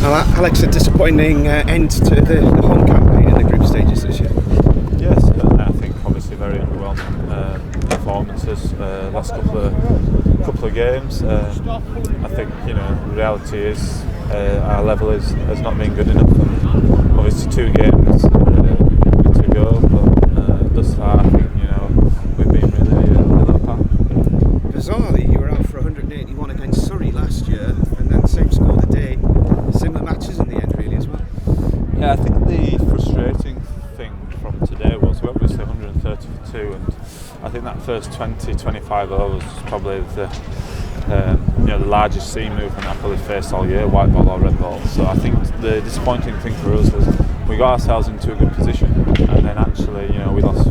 Alex, a disappointing end to the home campaign in the group stages this year. Yes, I think obviously very underwhelming performances last couple of games. I think the reality is our level has not been good enough, and obviously 2 games to go. But thus far, I think we've been really below par. Bizarrely, you were out for 181 against Surrey last year, and then same score today. Similar matches in the end, really, as well. Yeah, I think the frustrating thing from today was we obviously 130 for 2, and I think that first 20-25 overs was probably the largest seam movement I've probably faced all year, white ball or red ball. So I think the disappointing thing for us was we got ourselves into a good position, and then actually we lost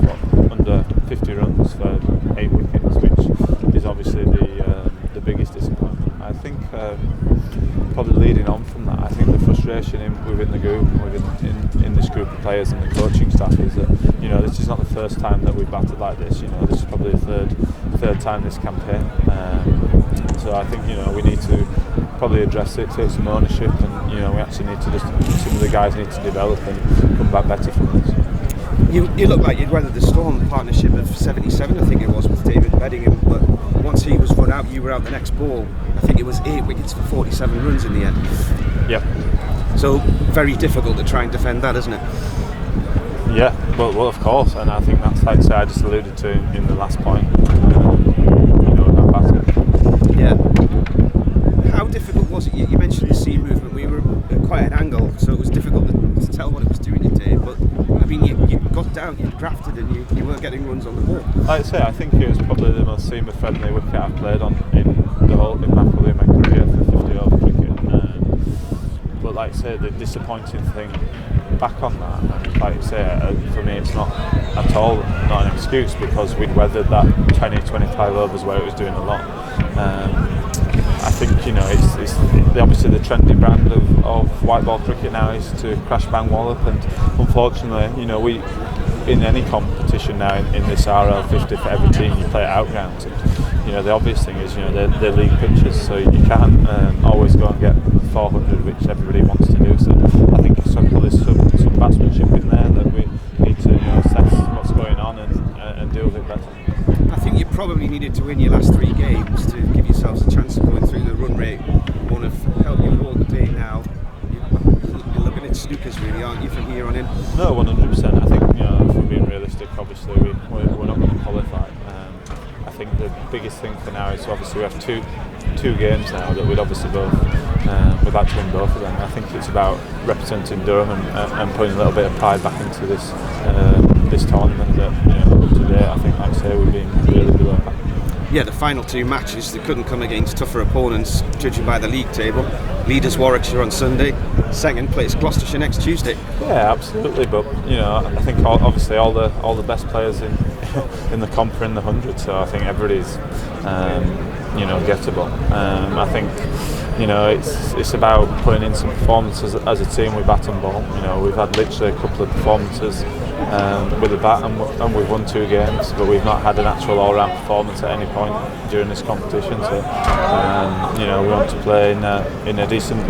under 50 runs for 8 wickets, which is obviously the biggest disappointment. I think probably leading on from that, I think the frustration within the group, in this group of players and the coaching staff is that this is not the first time that we've battled like this. This is probably the third time this campaign. So I think we need to probably address it, take some ownership, and we actually need to some of the guys need to develop and come back better from this. You look like you'd weathered the storm. Partnership of 77, I think it was, with David Beddingham, but once he was run out, you were out the next ball. I think it was 8 wickets for 47 runs in the end. Yep. So very difficult to try and defend that, isn't it? Yeah, well, of course, and I think that's like I just alluded to in the last point. Our battle. Yeah. How difficult was it? You mentioned the seam movement. We were at quite an angle, so it was difficult to tell what it was doing today. But I mean, you got down, you drafted, and you weren't getting runs on the ball. Like I say, I think it was probably the most seamer-friendly wicket I've played on in my career for 50 over cricket. But like I say, the disappointing thing back on that, like I say, for me it's not at all not an excuse, because we'd weathered that 20-25 overs where it was doing a lot. I think it's obviously the trendy brand of white ball cricket now is to crash bang wallop, and unfortunately we in any competition now in this RL50 for every team you play it out grounds, and the obvious thing is they're league pitches, so you can't always go and get 400, which everybody wants to do. So I think there's some batsmanship in there that we need to assess what's going on and deal with it better. I think you probably needed to win your last 3 games to give yourselves a chance of going through the run rate. Won't have helped you all the day now. You're looking at snookers, really, aren't you, from here on in? No, 100%. I think if we're being realistic, obviously we're not going to qualify. I think the biggest thing for now is obviously we have two games now that we'd obviously both we'd like to win both of them. I think it's about representing Durham and putting a little bit of pride back into this tournament. That today I think, like I say, we've been really below par. Yeah, the final 2 matches, they couldn't come against tougher opponents, judging by the league table. Leaders Warwickshire on Sunday, second place Gloucestershire next Tuesday. Yeah, absolutely. But I think obviously all the best players in the comp are in the 100, so I think everybody's gettable. I think it's about putting in some performances as a team. We bat and ball. We've had literally a couple of performances with a bat, and we've won 2 games, but we've not had an actual all-round performance at any point during this competition. So we want to play in a decent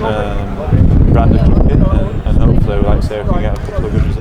brand of cricket, and hopefully, like I say, we can get a couple of good